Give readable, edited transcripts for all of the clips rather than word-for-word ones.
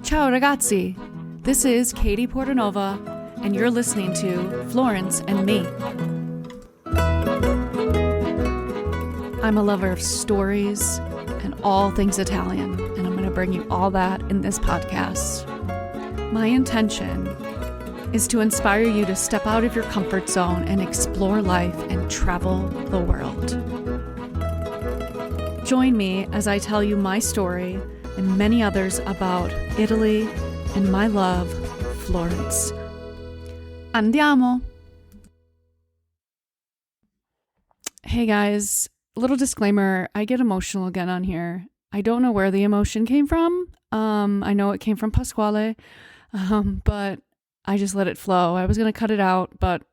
Ciao ragazzi, this is Katie Portanova, and you're listening to Florence and Me. I'm a lover of stories and all things Italian, and I'm going to bring you all that in this podcast. My intention is to inspire you to step out of your comfort zone and explore life and travel the world. Join me as I tell you my story and many others about Italy and my love, Florence. Andiamo! Hey guys, a little disclaimer, I get emotional again on here. I don't know where the emotion came from. I know it came from Pasquale, but I just let it flow. I was going to cut it out, but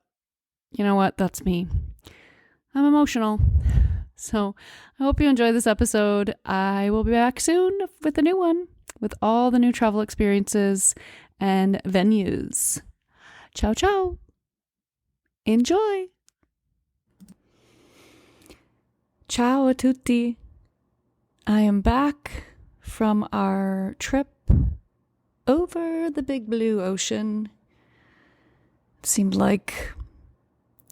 you know what? That's me. I'm emotional. So I hope you enjoy this episode. I will be back soon with a new one, with all the new travel experiences and venues. Ciao, ciao. Enjoy. Ciao a tutti. I am back from our trip over the big blue ocean. It seemed like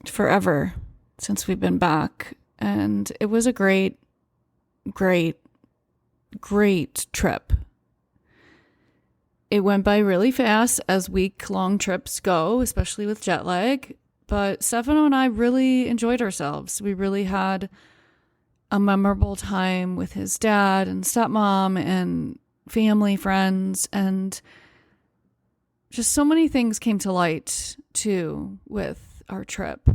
forever since we've been back. And it was a great trip. It went by really fast, as week-long trips go, especially with jet lag. But Stefano and I really enjoyed ourselves. We really had a memorable time with his dad and stepmom and family, friends, and just so many things came to light, too, with our trip.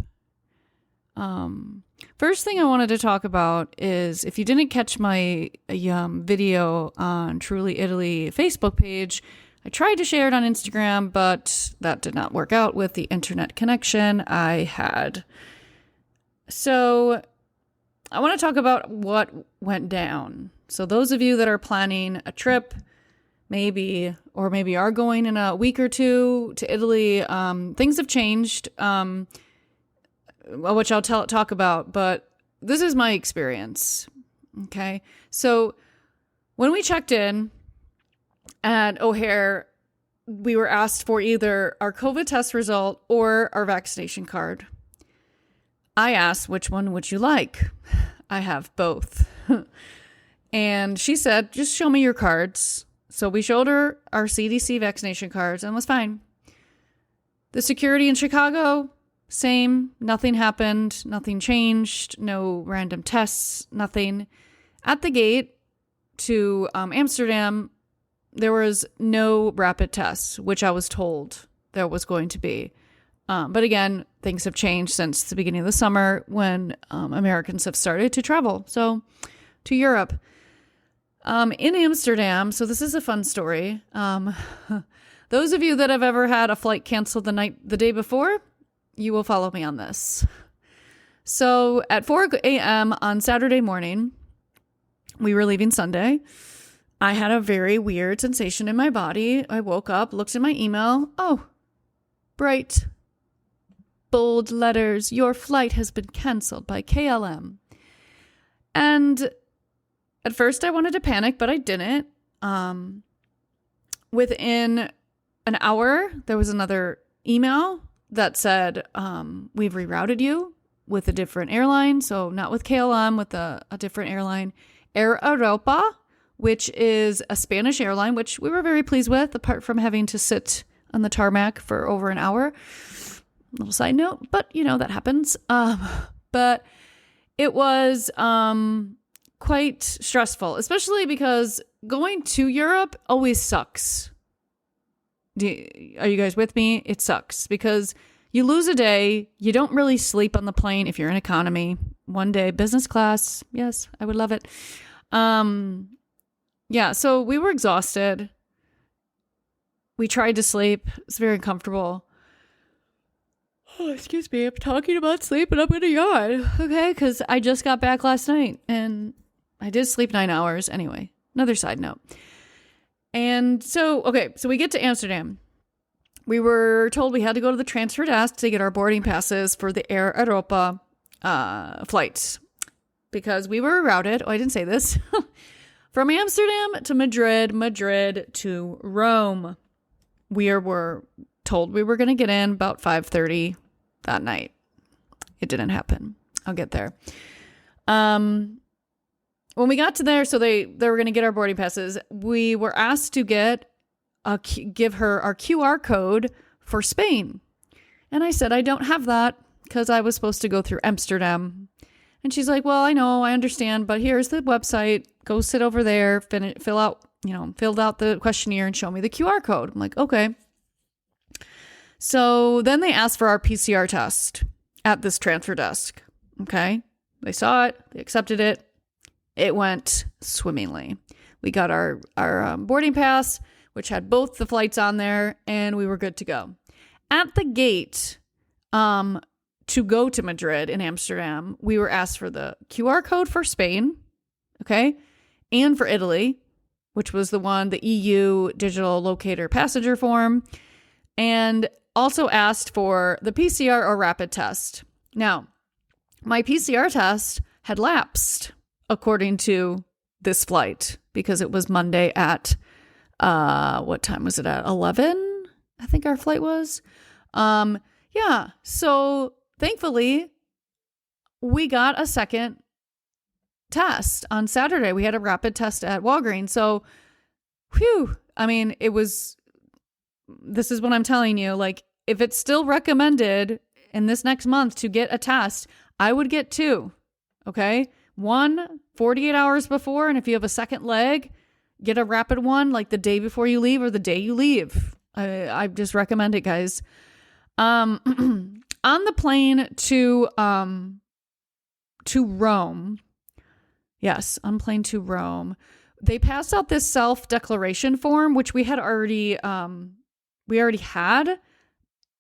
First thing I wanted to talk about is, if you didn't catch my video on Truly Italy Facebook page, I tried to share it on Instagram, but that did not work out with the internet connection I had. So I want to talk about what went down. So those of you that are planning a trip, maybe are going in a week or two to Italy, things have changed. Which I'll talk about, but this is my experience. Okay. So when we checked in at O'Hare, we were asked for either our COVID test result or our vaccination card. I asked, which one would you like? I have both. And she said, just show me your cards. So we showed her our CDC vaccination cards and it was fine. The security in Chicago, same, nothing happened, nothing changed, no random tests, nothing. At the gate to Amsterdam, there was no rapid tests, which I was told there was going to be. But again, things have changed since the beginning of the summer when Americans have started to travel, so to Europe. In Amsterdam, so this is a fun story. Those of you that have ever had a flight canceled the day before, you will follow me on this. So at 4 a.m. on Saturday morning, we were leaving Sunday. I had a very weird sensation in my body. I woke up, looked at my email. Oh, bright, bold letters. Your flight has been canceled by KLM. And at first I wanted to panic, but I didn't. Within an hour, there was another email that said, we've rerouted you with a different airline. So not with KLM, with a different airline, Air Europa, which is a Spanish airline, which we were very pleased with, apart from having to sit on the tarmac for over an hour. Little side note, but that happens. But it was quite stressful, especially because going to Europe always sucks. Are you guys with me? It sucks because you lose a day. You don't really sleep on the plane if you're in economy. One day, business class. Yes, I would love it. Yeah, so we were exhausted. We tried to sleep. It's very uncomfortable. Oh, excuse me. I'm talking about sleep and I'm going to yawn. Okay, because I just got back last night and I did sleep 9 hours. Anyway, another side note. And so we get to Amsterdam. We were told we had to go to the transfer desk to get our boarding passes for the Air Europa flights because we were routed. Oh, I didn't say this. from Amsterdam to Madrid, Madrid to Rome. We were told we were going to get in about 5:30 that night. It didn't happen. I'll get there. When we got to there, so they were going to get our boarding passes. We were asked to give her our QR code for Spain. And I said, I don't have that because I was supposed to go through Amsterdam. And she's like, well, I know, I understand, but here's the website. Go sit over there, filled out the questionnaire and show me the QR code. I'm like, okay. So then they asked for our PCR test at this transfer desk. Okay. They saw it. They accepted it. It went swimmingly. We got our boarding pass, which had both the flights on there, and we were good to go. At the gate, to go to Madrid in Amsterdam, we were asked for the QR code for Spain, okay, and for Italy, which was the EU digital locator passenger form, and also asked for the PCR or rapid test. Now, my PCR test had lapsed according to this flight because it was Monday at, what time was it at? 11, I think our flight was. Yeah. So thankfully we got a second test on Saturday. We had a rapid test at Walgreens. So, whew, I mean, this is what I'm telling you. Like, if it's still recommended in this next month to get a test, I would get 2. Okay. 1 48 hours before. And if you have a second leg, get a rapid one like the day before you leave or the day you leave. I just recommend it, guys. On the plane to Rome. Yes, on plane to Rome. They passed out this self-declaration form, which we already had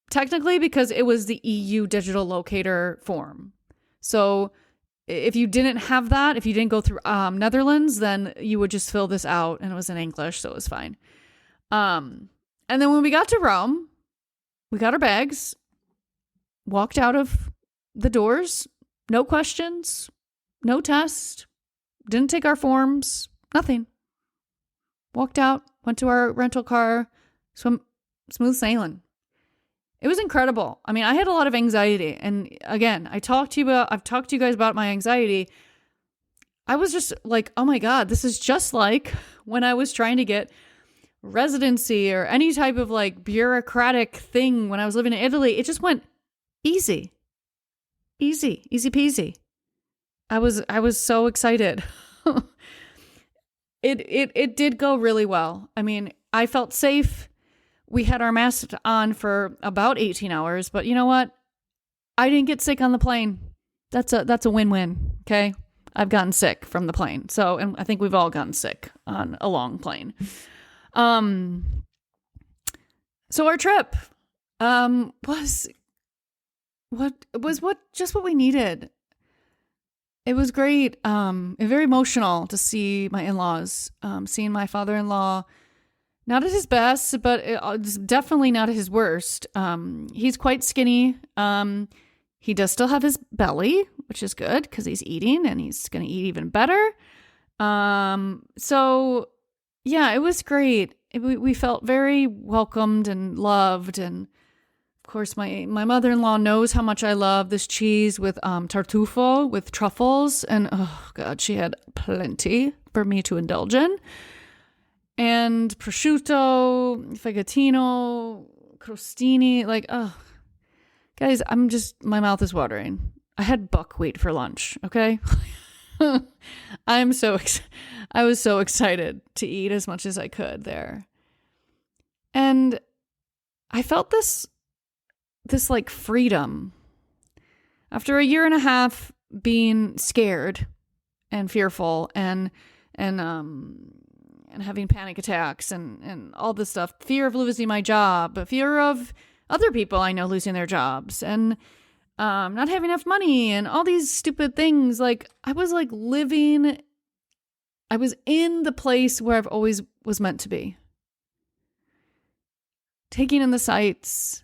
technically because it was the EU digital locator form. So if you didn't have that, if you didn't go through Netherlands, then you would just fill this out, and it was in English, so it was fine. And then when we got to Rome, we got our bags, walked out of the doors, no questions, no test, didn't take our forms, nothing. Walked out, went to our rental car, smooth sailing. It was incredible. I mean, I had a lot of anxiety. And again, I've talked to you guys about my anxiety. I was just like, oh my God, this is just like when I was trying to get residency or any type of like bureaucratic thing when I was living in Italy. It just went easy peasy. I was so excited. It did go really well. I mean, I felt safe. We had our masks on for about 18 hours, but you know what? I didn't get sick on the plane. That's a win-win. Okay. I've gotten sick from the plane. So, and I think we've all gotten sick on a long plane. So our trip, was what we needed. It was great. And very emotional to see my in-laws, seeing my father-in-law, not at his best, but it's definitely not at his worst. He's quite skinny. He does still have his belly, which is good because he's eating and he's going to eat even better. So yeah, it was great. We felt very welcomed and loved. And of course, my mother-in-law knows how much I love this cheese with tartufo, with truffles. And oh God, she had plenty for me to indulge in. And prosciutto, fagottino, crostini, like, oh, guys, my mouth is watering. I had buckwheat for lunch, okay? I was so excited to eat as much as I could there. And I felt this like freedom. After a year and a half being scared and fearful and having panic attacks and all this stuff, fear of losing my job, fear of other people I know losing their jobs, and not having enough money and all these stupid things. Like I was in the place where I've always was meant to be. Taking in the sights,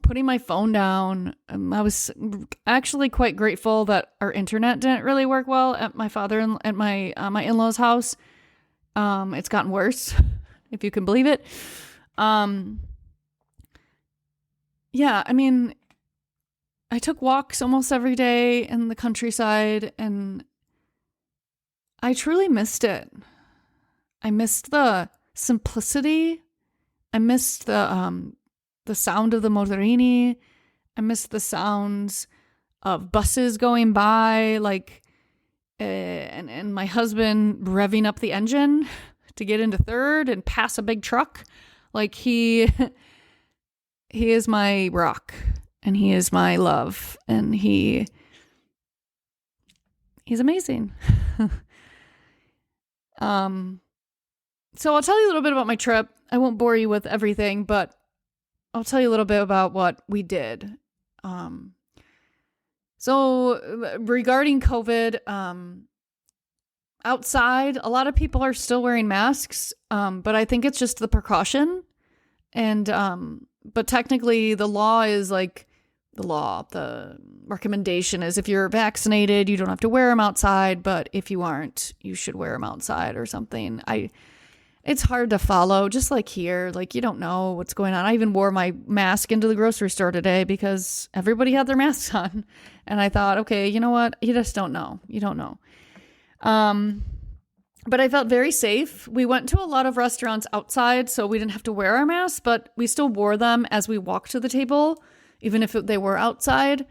putting my phone down. I was actually quite grateful that our internet didn't really work well at my my in-laws' house. It's gotten worse, if you can believe it. Yeah, I mean, I took walks almost every day in the countryside, and I truly missed it. I missed the simplicity. I missed the sound of the motorini. I missed the sounds of buses going by, like, and my husband revving up the engine to get into third and pass a big truck. Like, he is my rock, and he is my love, and he's amazing. So I'll tell you a little bit about my trip. I won't bore you with everything, but I'll tell you a little bit about what we did. So regarding COVID, outside, a lot of people are still wearing masks, but I think it's just the precaution. And but technically the law is like the recommendation is if you're vaccinated, you don't have to wear them outside, but if you aren't, you should wear them outside or something. It's hard to follow, just like here, like you don't know what's going on. I even wore my mask into the grocery store today because everybody had their masks on. And I thought, okay, you know what? You just don't know. You don't know. But I felt very safe. We went to a lot of restaurants outside, so we didn't have to wear our masks, but we still wore them as we walked to the table, even if they were outside.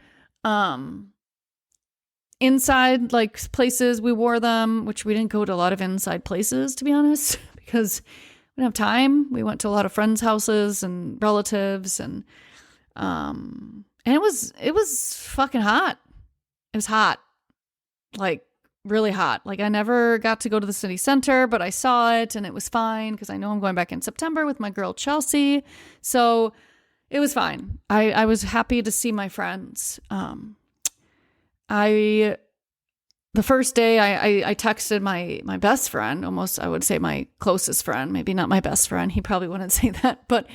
Inside, like places, we wore them, which we didn't go to a lot of inside places, to be honest, because we didn't have time. We went to a lot of friends' houses and relatives, and it was fucking hot. It was hot, like really hot. Like I never got to go to the city center, but I saw it and it was fine because I know I'm going back in September with my girl Chelsea, so it was fine. I was happy to see my friends. The first day I texted my best friend, almost I would say my closest friend, maybe not my best friend. He probably wouldn't say that, but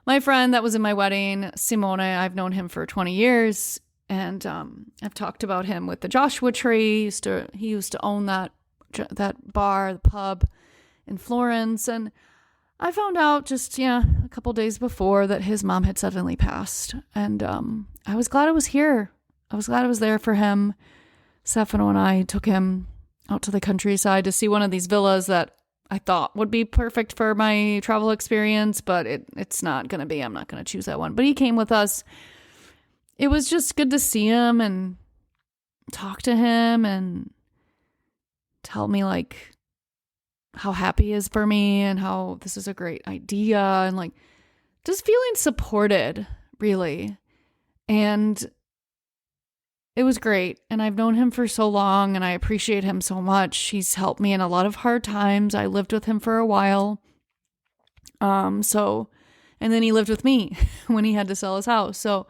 my friend that was in my wedding, Simone. I've known him for 20 years, and I've talked about him with the Joshua Tree. He used to own that bar, the pub in Florence, and I found out just a couple days before that his mom had suddenly passed, and I was glad I was here. I was glad I was there for him. Stefano and I took him out to the countryside to see one of these villas that I thought would be perfect for my travel experience, but it's not going to be. I'm not going to choose that one. But he came with us. It was just good to see him and talk to him and tell me like how happy he is for me and how this is a great idea and like just feeling supported, really. And it was great, and I've known him for so long, and I appreciate him so much. He's helped me in a lot of hard times. I lived with him for a while. And then he lived with me when he had to sell his house. So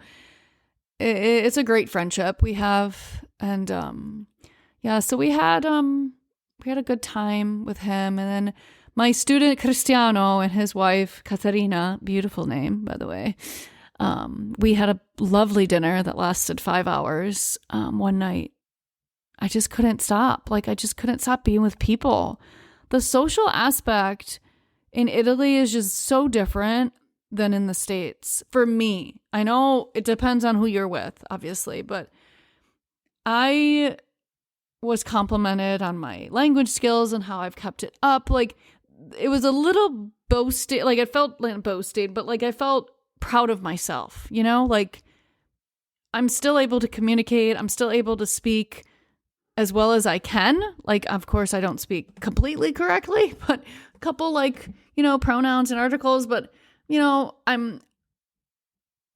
it's a great friendship we have, and so we had a good time with him. And then my student Cristiano and his wife Caterina, beautiful name by the way. We had a lovely dinner that lasted 5 hours one night. I just couldn't stop. Like, I just couldn't stop being with people. The social aspect in Italy is just so different than in the States. For me, I know it depends on who you're with, obviously, but I was complimented on my language skills and how I've kept it up. Like, it was a little boasted, like it felt like boasted, but like I felt proud of myself, like I'm still able to communicate. I'm still able to speak as well as I can. Like, of course, I don't speak completely correctly, but a couple pronouns and articles, but I'm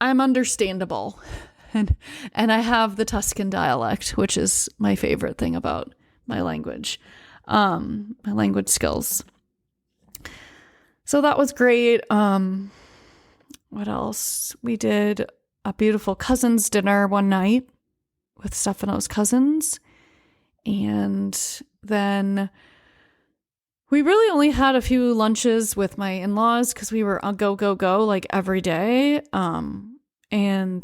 understandable. And I have the Tuscan dialect, which is my favorite thing about my language skills. So that was great. What else? We did a beautiful cousins dinner one night with Stefano's cousins. And then we really only had a few lunches with my in-laws because we were on go like every day. And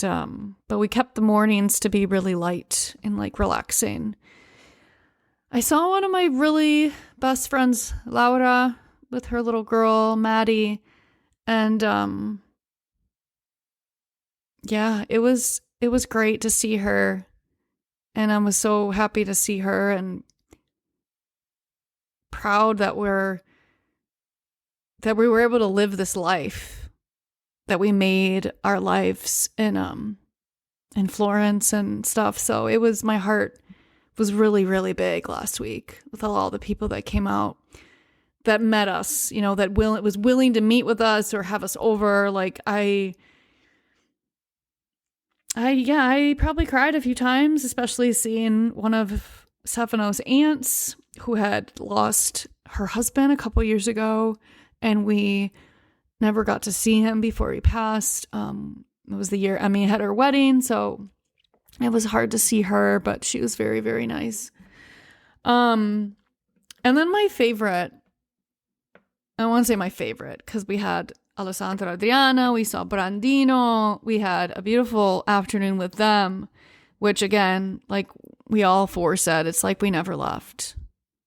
but we kept the mornings to be really light and like relaxing. I saw one of my really best friends, Laura, with her little girl, Maddie, and yeah, it was great to see her, and I was so happy to see her and proud that we were able to live this life, that we made our lives in Florence and stuff. So it was, my heart was really, really big last week with all the people that came out, that met us, you know, that was willing to meet with us or have us over. Like I probably cried a few times, especially seeing one of Stefano's aunts who had lost her husband a couple years ago, and we never got to see him before he passed. It was the year Emmy had her wedding, so it was hard to see her, but she was very, very nice. And then my favorite, I want to say my favorite, because we had Alessandra Adriana, we saw Brandino, we had a beautiful afternoon with them, which again, like we all four said, it's like we never left.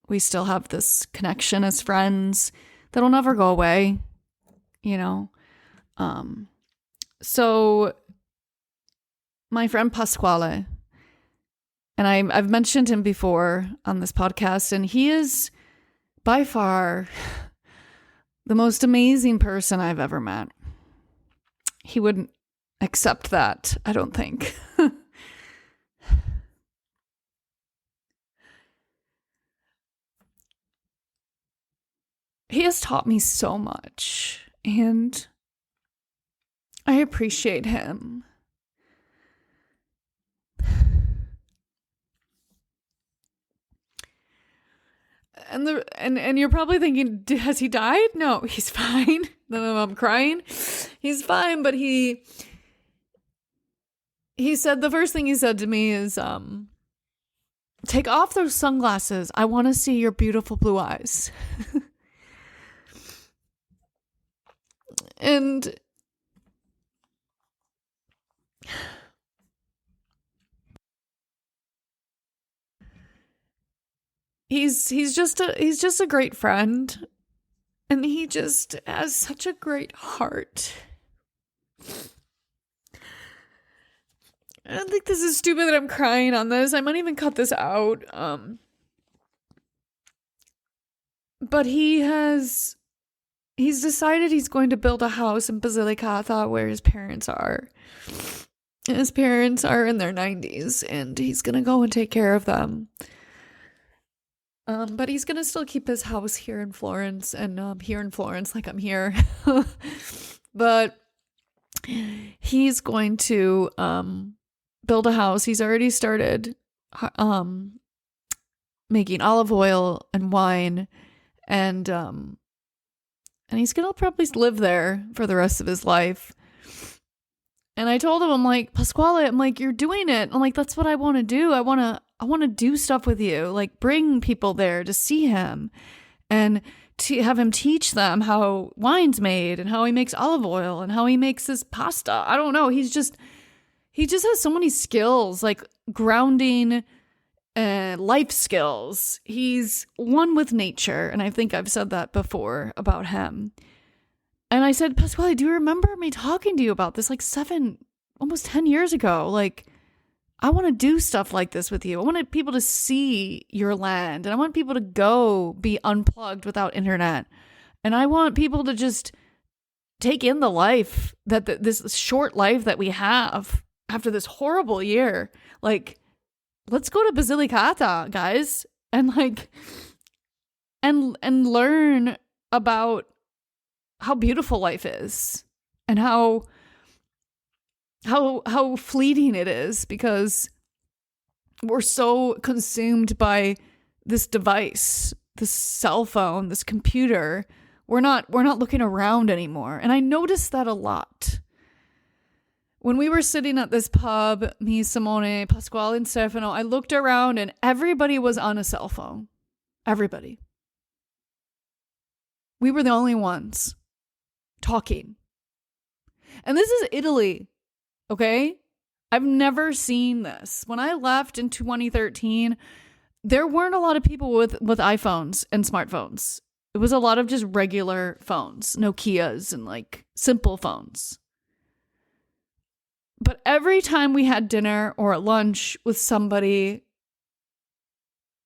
We still have this connection as friends that'll never go away, you know? So my friend Pasquale, and I've mentioned him before on this podcast, and he is by far the most amazing person I've ever met. He wouldn't accept that, I don't think. He has taught me so much, and I appreciate him. And you're probably thinking, has he died? No, he's fine. No, I'm crying. He's fine, but he said, the first thing he said to me is, take off those sunglasses. I want to see your beautiful blue eyes. And he's just a great friend, and he just has such a great heart. I think this is stupid that I'm crying on this. I might even cut this out. But he's decided he's going to build a house in Basilicata where his parents are. And his parents are in their 90s, and he's going to go and take care of them. But he's going to still keep his house here in Florence, and here in Florence, like I'm here. But he's going to build a house. He's already started making olive oil and wine, and he's going to probably live there for the rest of his life. And I told him, I'm like, Pasquale, I'm like, you're doing it. I'm like, that's what I want to do. I want to do stuff with you, like bring people there to see him and to have him teach them how wine's made and how he makes olive oil and how he makes his pasta. I don't know. He just has so many skills, like grounding life skills. He's one with nature. And I think I've said that before about him. And I said, Pasquale, do you remember me talking to you about this like almost 10 years ago? Like, I want to do stuff like this with you. I want people to see your land, and I want people to go be unplugged without internet. And I want people to just take in the life this short life that we have after this horrible year. Like, let's go to Basilicata, guys, and like, and learn about how beautiful life is and how fleeting it is, because we're so consumed by this device, this cell phone, this computer. We're not looking around anymore. And I noticed that a lot. When we were sitting at this pub, me, Simone, Pasquale, and Stefano, I looked around and everybody was on a cell phone. Everybody. We were the only ones talking. And this is Italy. Okay? I've never seen this. When I left in 2013, there weren't a lot of people with iPhones and smartphones. It was a lot of just regular phones, Nokias and like simple phones. But every time we had dinner or lunch with somebody,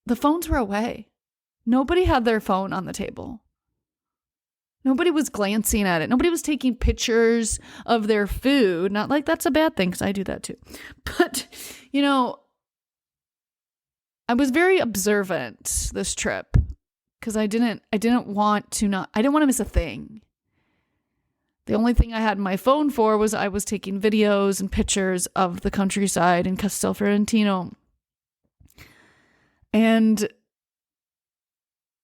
the phones were away. Nobody had their phone on the table. Nobody was glancing at it. Nobody was taking pictures of their food. Not like that's a bad thing, because I do that too. But, you know, I was very observant this trip because I didn't want to miss a thing. The only thing I had my phone for was I was taking videos and pictures of the countryside in Castel Fiorentino. And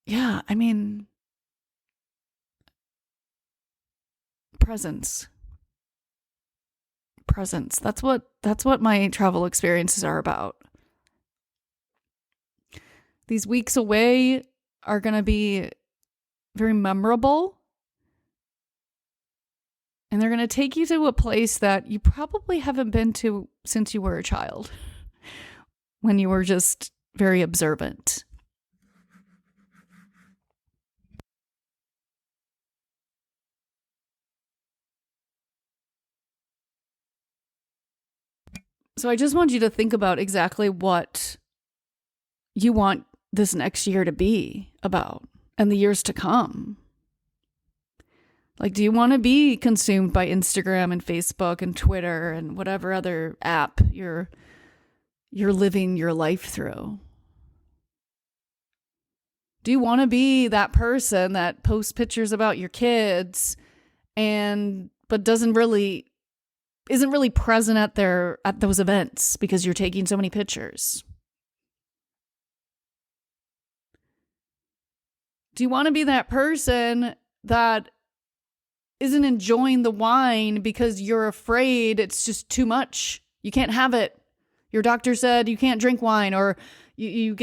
yeah, I mean, presence. That's what my travel experiences are about. These weeks away are going to be very memorable. And they're going to take you to a place that you probably haven't been to since you were a child, when you were just very observant. So I just want you to think about exactly what you want this next year to be about and the years to come. Like, do you want to be consumed by Instagram and Facebook and Twitter and whatever other app you're living your life through? Do you want to be that person that posts pictures about your kids but isn't really present at those events because you're taking so many pictures? Do you want to be that person that isn't enjoying the wine because you're afraid it's just too much? You can't have it. Your doctor said you can't drink wine, or you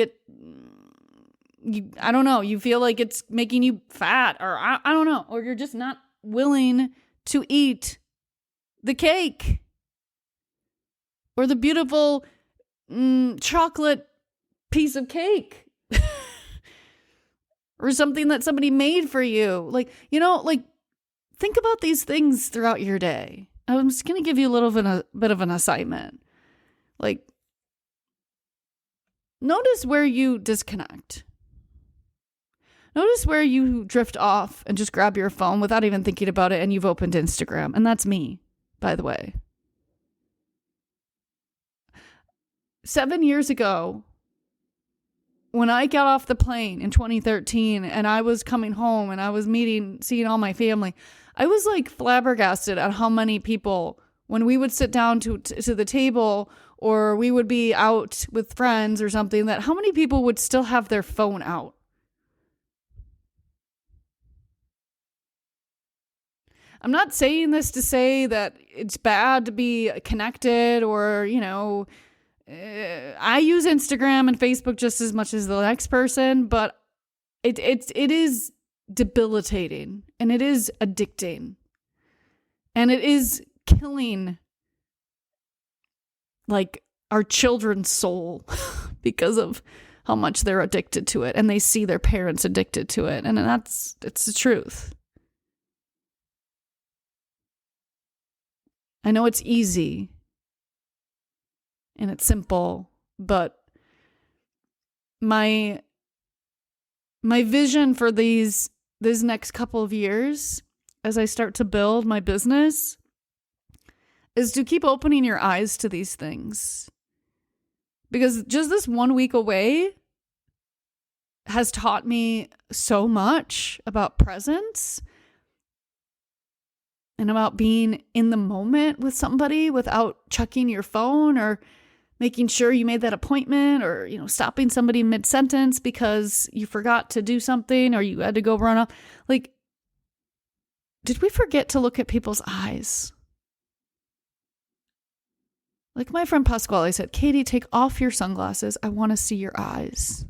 I don't know, you feel like it's making you fat, or I don't know, or you're just not willing to eat the cake or the beautiful chocolate piece of cake or something that somebody made for you. Like, think about these things throughout your day. I'm just going to give you a little bit of an assignment. Like, notice where you disconnect. Notice where you drift off and just grab your phone without even thinking about it, and you've opened Instagram. And that's me, by the way. 7 years ago, when I got off the plane in 2013 and I was coming home and I was seeing all my family, I was like flabbergasted at how many people, when we would sit down to the table or we would be out with friends or something, that how many people would still have their phone out. I'm not saying this to say that it's bad to be connected or, I use Instagram and Facebook just as much as the next person, but it is debilitating and it is addicting and it is killing like our children's soul because of how much they're addicted to it, and they see their parents addicted to it, and it's the truth. I know it's easy and it's simple, but my vision for this next couple of years as I start to build my business is to keep opening your eyes to these things. Because just this 1 week away has taught me so much about presence and about being in the moment with somebody without checking your phone or making sure you made that appointment, or, stopping somebody mid-sentence because you forgot to do something or you had to go run off. Like, did we forget to look at people's eyes? Like my friend Pasquale said, Katie, take off your sunglasses. I want to see your eyes.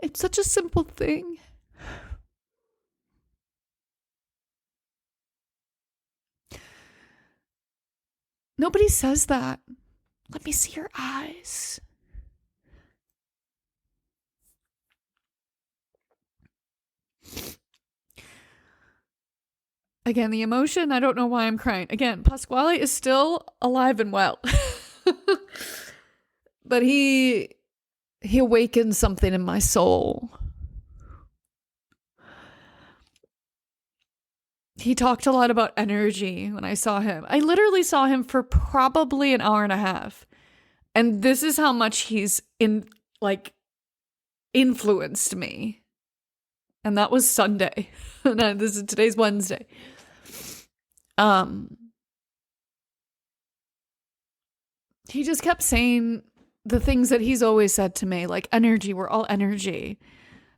It's such a simple thing. Nobody says that. Let me see your eyes. Again, the emotion, I don't know why I'm crying. Again, Pasquale is still alive and well. But he awakened something in my soul. He talked a lot about energy when I saw him. I literally saw him for probably an hour and a half. And this is how much he's influenced me. And that was Sunday. Today's Wednesday. He just kept saying the things that he's always said to me, like energy, we're all energy.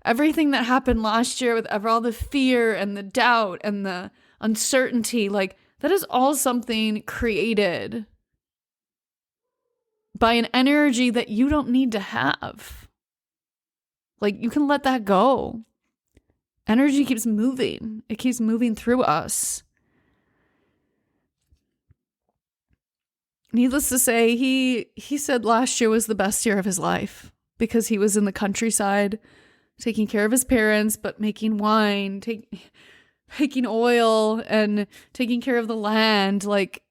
Everything that happened last year with all the fear and the doubt and the uncertainty, like that is all something created by an energy that you don't need to have. Like you can let that go. Energy keeps moving. It keeps moving through us. Needless to say, he said last year was the best year of his life because he was in the countryside taking care of his parents, but making wine, making oil and taking care of the land. Like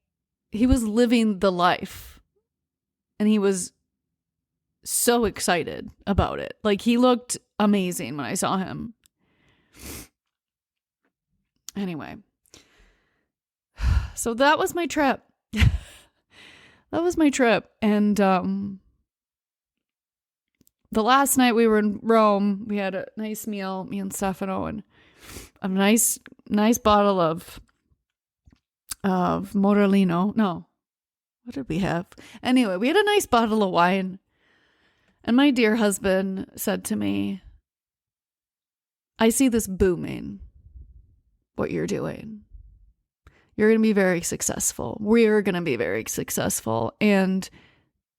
he was living the life and he was so excited about it. Like he looked amazing when I saw him. Anyway, so that was my trip. That was my trip. And the last night we were in Rome, we had a nice meal, me and Stefano, and a nice bottle of Morellino. No, what did we have? Anyway, we had a nice bottle of wine. And my dear husband said to me, I see this booming, what you're doing. You're going to be very successful. We're going to be very successful. And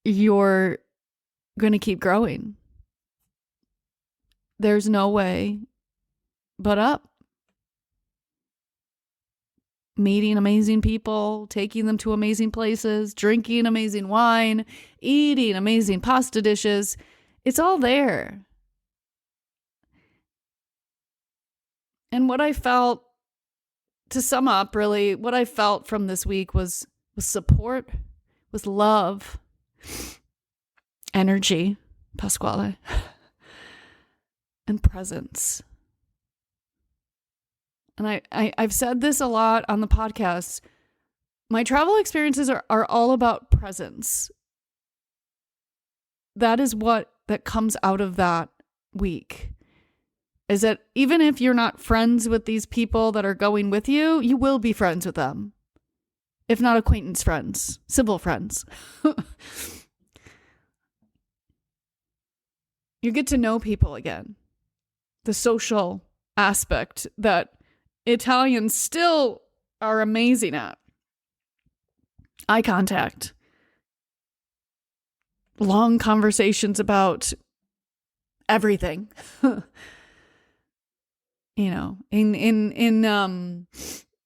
you're going to keep growing. There's no way but up. Meeting amazing people, taking them to amazing places, drinking amazing wine, eating amazing pasta dishes. It's all there. And what I felt, to sum up, really, what I felt from this week was support, was love, energy, Pasquale, and presence. And I've said this a lot on the podcast. My travel experiences are all about presence. That is that comes out of that week. Is that even if you're not friends with these people that are going with you, you will be friends with them. If not acquaintance friends, civil friends. You get to know people again. The social aspect that Italians still are amazing at. Eye contact. Long conversations about everything. You know, in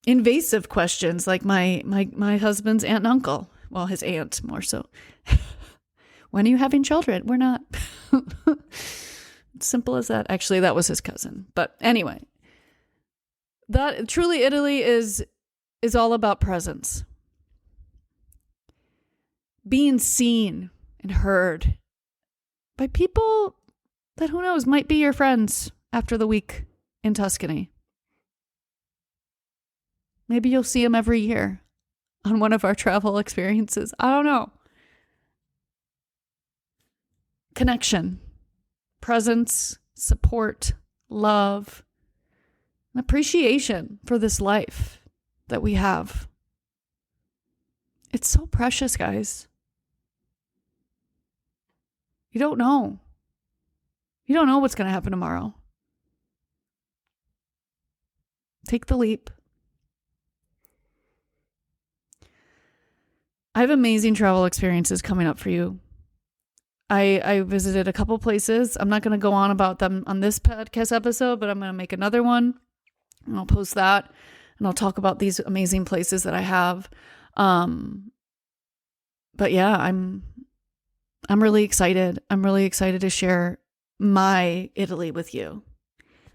invasive questions like my husband's aunt and uncle. Well, his aunt more so. When are you having children? We're not. Simple as that. Actually, that was his cousin. But anyway, that truly Italy is all about presence. Being seen and heard by people that, who knows, might be your friends after the week in Tuscany. Maybe you'll see them every year on one of our travel experiences. I don't know. Connection, presence, support, love, and appreciation for this life that we have. It's so precious, guys. You don't know. You don't know what's going to happen tomorrow. Take the leap. I have amazing travel experiences coming up for you. I visited a couple places. I'm not going to go on about them on this podcast episode, but I'm going to make another one and I'll post that and I'll talk about these amazing places that I have. But yeah, I'm really excited. I'm really excited to share my Italy with you,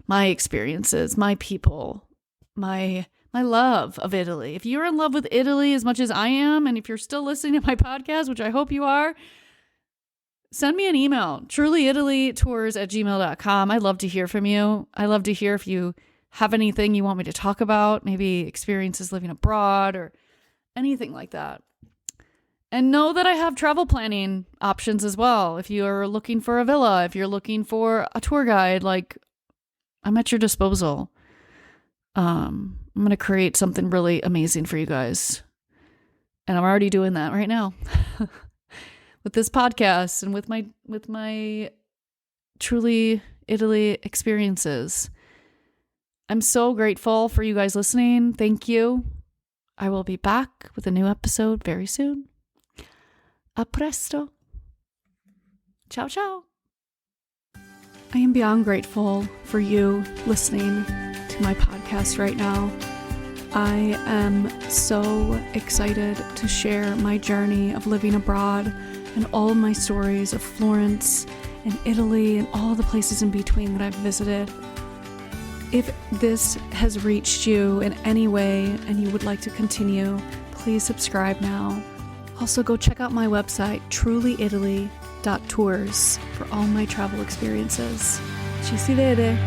my experiences, my people, my love of Italy. If you're in love with Italy as much as I am, and if you're still listening to my podcast, which I hope you are, send me an email, trulyitalytours@gmail.com. I love to hear from you. I love to hear if you have anything you want me to talk about, maybe experiences living abroad or anything like that. And know that I have travel planning options as well. If you're looking for a villa, if you're looking for a tour guide, like, I'm at your disposal. I'm going to create something really amazing for you guys. And I'm already doing that right now with this podcast and with my Truly Italy experiences. I'm so grateful for you guys listening. Thank you. I will be back with a new episode very soon. A presto. Ciao, ciao. I am beyond grateful for you listening to my podcast right now. I am so excited to share my journey of living abroad and all of my stories of Florence and Italy and all the places in between that I've visited. If this has reached you in any way and you would like to continue, please subscribe now. Also, go check out my website, trulyitaly.tours, for all my travel experiences. Ci si vede.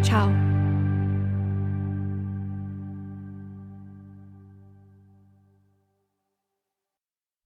Ciao.